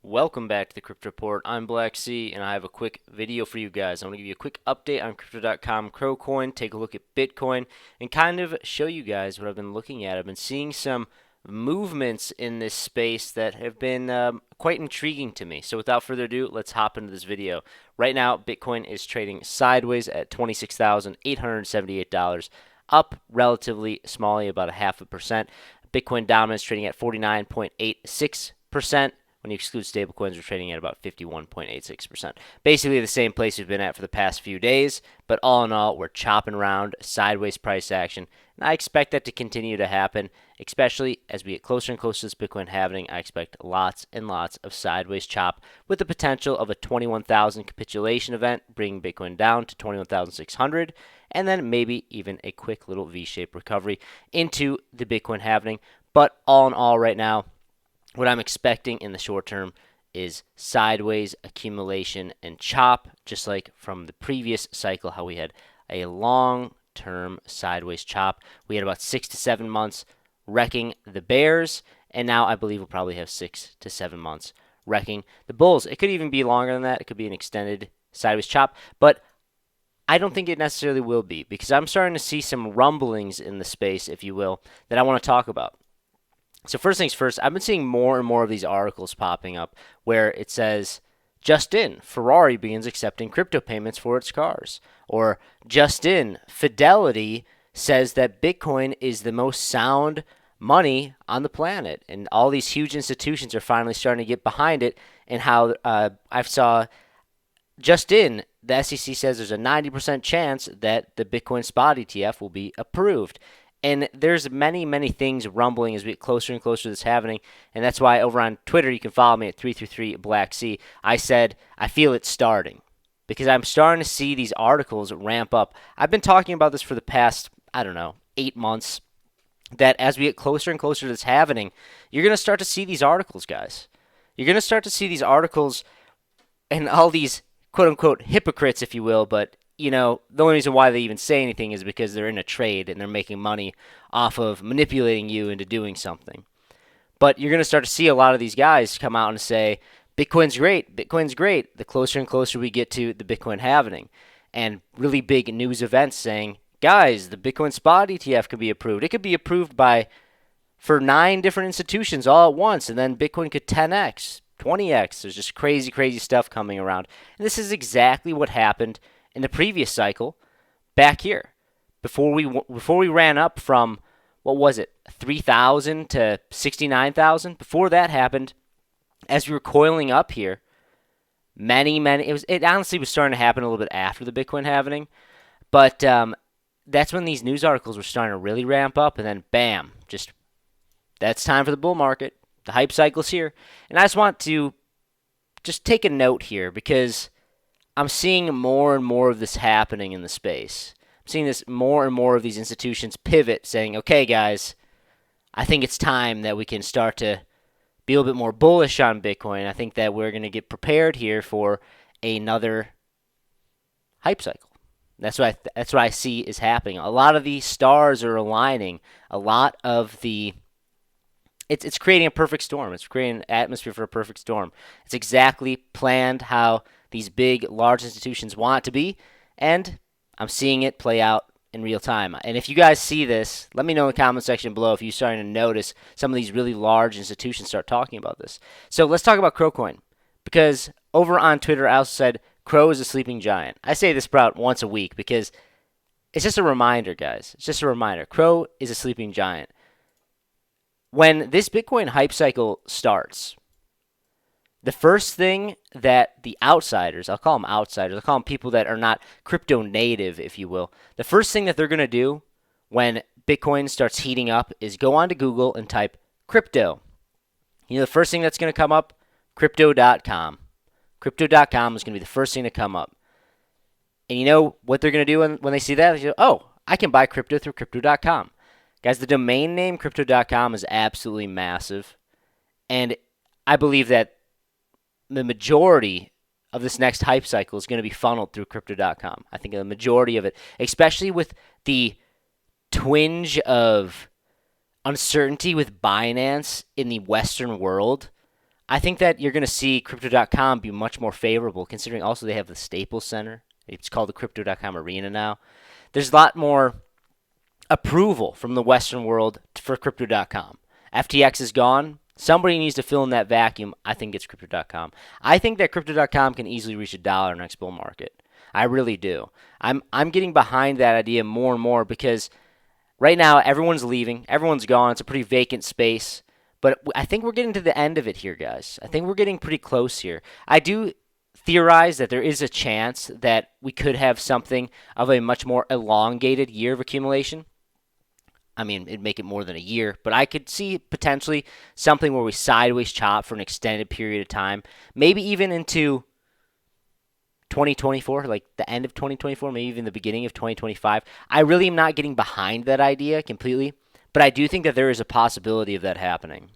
Welcome back to the Crypto Report. I'm Blacksea, and I have a quick video for you guys. I want to give you a quick update on cryptocom, CRO, take a look at Bitcoin, and kind of show you guys what I've been looking at. I've been seeing some movements in this space that have been quite intriguing to me. So without further ado, let's hop into this video. Right now, Bitcoin is trading sideways at $26,878, up relatively smallly, about 0.5%. Bitcoin dominance trading at 49.86%. When you exclude stablecoins, we're trading at about 51.86%. Basically the same place we've been at for the past few days, but all in all, we're chopping around sideways price action, and I expect that to continue to happen, especially as we get closer and closer to this Bitcoin halving. I expect lots and lots of sideways chop with the potential of a 21,000 capitulation event, bringing Bitcoin down to 21,600, and then maybe even a quick little V-shaped recovery into the Bitcoin halving. But all in all right now, what I'm expecting in the short term is sideways accumulation and chop, just like from the previous cycle, how we had a long-term sideways chop. We had about 6 to 7 months wrecking the bears, and now I believe we'll probably have 6 to 7 months wrecking the bulls. It could even be longer than that. It could be an extended sideways chop, but I don't think it necessarily will be, because I'm starting to see some rumblings in the space, if you will, that I want to talk about. So first things first, I've been seeing more and more of these articles popping up where it says, just in, Ferrari begins accepting crypto payments for its cars. Or just in, Fidelity says that Bitcoin is the most sound money on the planet. And all these huge institutions are finally starting to get behind it. And how I saw just in, the SEC says there's a 90% chance that the Bitcoin spot ETF will be approved. And there's many things rumbling as we get closer and closer to this happening. And that's why over on Twitter, you can follow me at 333 Blacksea. I said, I feel it starting. Because I'm starting to see these articles ramp up. I've been talking about this for the past, 8 months. That as we get closer and closer to this happening, you're going to start to see these articles, guys. You're going to start to see these articles and all these quote-unquote hypocrites, if you will, but the only reason why they even say anything is because they're in a trade and they're making money off of manipulating you into doing something. But you're going to start to see a lot of these guys come out and say, Bitcoin's great, Bitcoin's great, the closer and closer we get to the Bitcoin halving. And really big news events saying, guys, the Bitcoin spot ETF could be approved. It could be approved for 9 different institutions all at once, and then Bitcoin could 10x, 20x. There's just crazy stuff coming around. And this is exactly what happened in the previous cycle back here before we ran up from, what was it, 3,000 to 69,000. Before that happened, as we were coiling up here, it honestly was starting to happen a little bit after the Bitcoin halving, but that's when these news articles were starting to really ramp up, and then bam, that's time for the bull market. The hype cycle's here. And I just want to just take a note here, because I'm seeing more and more of this happening in the space. I'm seeing this more and more of these institutions pivot, saying, okay, guys, I think it's time that we can start to be a little bit more bullish on Bitcoin. I think that we're going to get prepared here for another hype cycle. That's what I see is happening. A lot of these stars are aligning. A lot of the It's creating a perfect storm. It's creating an atmosphere for a perfect storm. It's exactly planned how these big, large institutions want it to be, and I'm seeing it play out in real time. And if you guys see this, let me know in the comment section below if you're starting to notice some of these really large institutions start talking about this. So let's talk about CRO, because over on Twitter, I also said CRO is a sleeping giant. I say this about once a week because it's just a reminder, guys. It's just a reminder. CRO is a sleeping giant. When this Bitcoin hype cycle starts, the first thing that the outsiders, I'll call them people that are not crypto native, if you will, the first thing that they're going to do when Bitcoin starts heating up is go onto Google and type crypto. The first thing that's going to come up, crypto.com. Crypto.com is going to be the first thing to come up. And you know what they're going to do when they see that? They go, oh, I can buy crypto through crypto.com. Guys, the domain name crypto.com is absolutely massive, and I believe that the majority of this next hype cycle is going to be funneled through crypto.com. I think the majority of it, especially with the twinge of uncertainty with Binance in the Western world, I think that you're going to see crypto.com be much more favorable, considering also they have the Staples Center. It's called the crypto.com arena now. There's a lot more approval from the Western world for crypto.com. FTX is gone. Somebody needs to fill in that vacuum. I think it's crypto.com. I think that crypto.com can easily reach $1 next bull market. I really do. I'm getting behind that idea more and more because right now everyone's leaving. Everyone's gone. It's a pretty vacant space. But I think we're getting to the end of it here, guys. I think we're getting pretty close here. I do theorize that there is a chance that we could have something of a much more elongated year of accumulation. I mean, it'd make it more than a year, but I could see potentially something where we sideways chop for an extended period of time, maybe even into 2024, like the end of 2024, maybe even the beginning of 2025. I really am not getting behind that idea completely, but I do think that there is a possibility of that happening.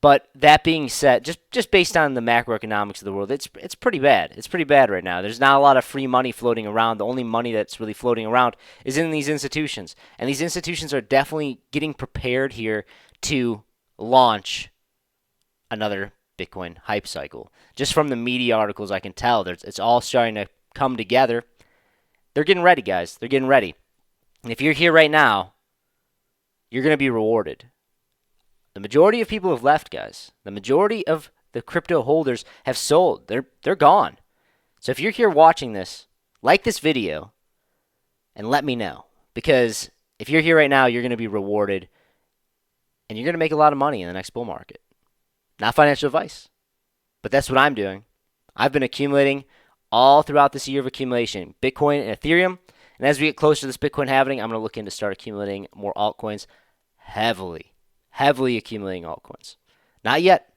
But that being said, just based on the macroeconomics of the world, it's pretty bad. It's pretty bad right now. There's not a lot of free money floating around. The only money that's really floating around is in these institutions. And these institutions are definitely getting prepared here to launch another Bitcoin hype cycle. Just from the media articles, I can tell it's all starting to come together. They're getting ready, guys. They're getting ready. And if you're here right now, you're going to be rewarded. The majority of people have left, guys. The majority of the crypto holders have sold. They're gone. So if you're here watching this, like this video and let me know. Because if you're here right now, you're going to be rewarded and you're going to make a lot of money in the next bull market. Not financial advice, but that's what I'm doing. I've been accumulating all throughout this year of accumulation, Bitcoin and Ethereum. And as we get closer to this Bitcoin halving, I'm going to look into start accumulating more altcoins heavily accumulating altcoins. Not yet.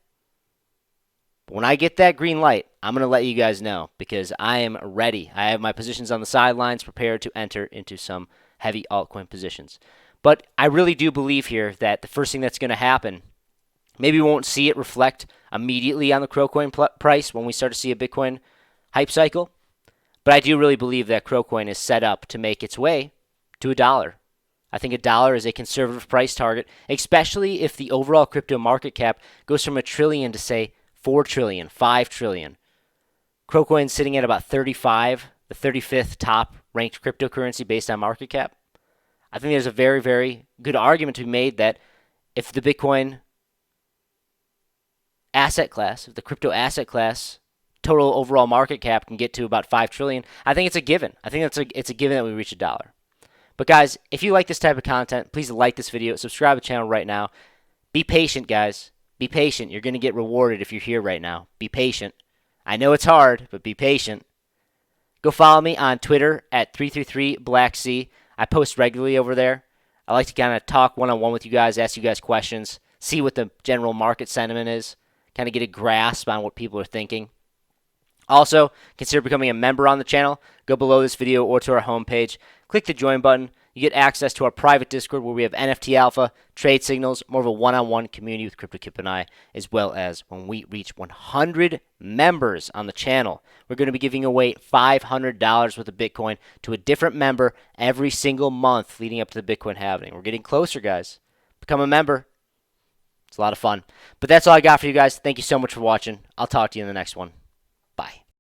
But when I get that green light, I'm going to let you guys know because I am ready. I have my positions on the sidelines prepared to enter into some heavy altcoin positions. But I really do believe here that the first thing that's going to happen, maybe we won't see it reflect immediately on the Crocoin price when we start to see a Bitcoin hype cycle. But I do really believe that Crocoin is set up to make its way to $1. I think $1 is a conservative price target, especially if the overall crypto market cap goes from $1 trillion to, say, $4 trillion, $5 trillion. Crocoin's sitting at about 35, the 35th top ranked cryptocurrency based on market cap. I think there's a very, very good argument to be made that if the Bitcoin asset class, if the crypto asset class total overall market cap can get to about $5 trillion, I think it's a given. I think it's a given that we reach $1. But guys, if you like this type of content, please like this video, subscribe to the channel right now. Be patient, guys. Be patient. You're going to get rewarded if you're here right now. Be patient. I know it's hard, but be patient. Go follow me on Twitter at 333Blacksea. I post regularly over there. I like to kind of talk one-on-one with you guys, ask you guys questions, see what the general market sentiment is, kind of get a grasp on what people are thinking. Also, consider becoming a member on the channel. Go below this video or to our homepage. Click the join button. You get access to our private Discord where we have NFT alpha, trade signals, more of a one-on-one community with CryptoKip and I, as well as when we reach 100 members on the channel, we're going to be giving away $500 worth of Bitcoin to a different member every single month leading up to the Bitcoin halving. We're getting closer, guys. Become a member. It's a lot of fun. But that's all I got for you guys. Thank you so much for watching. I'll talk to you in the next one.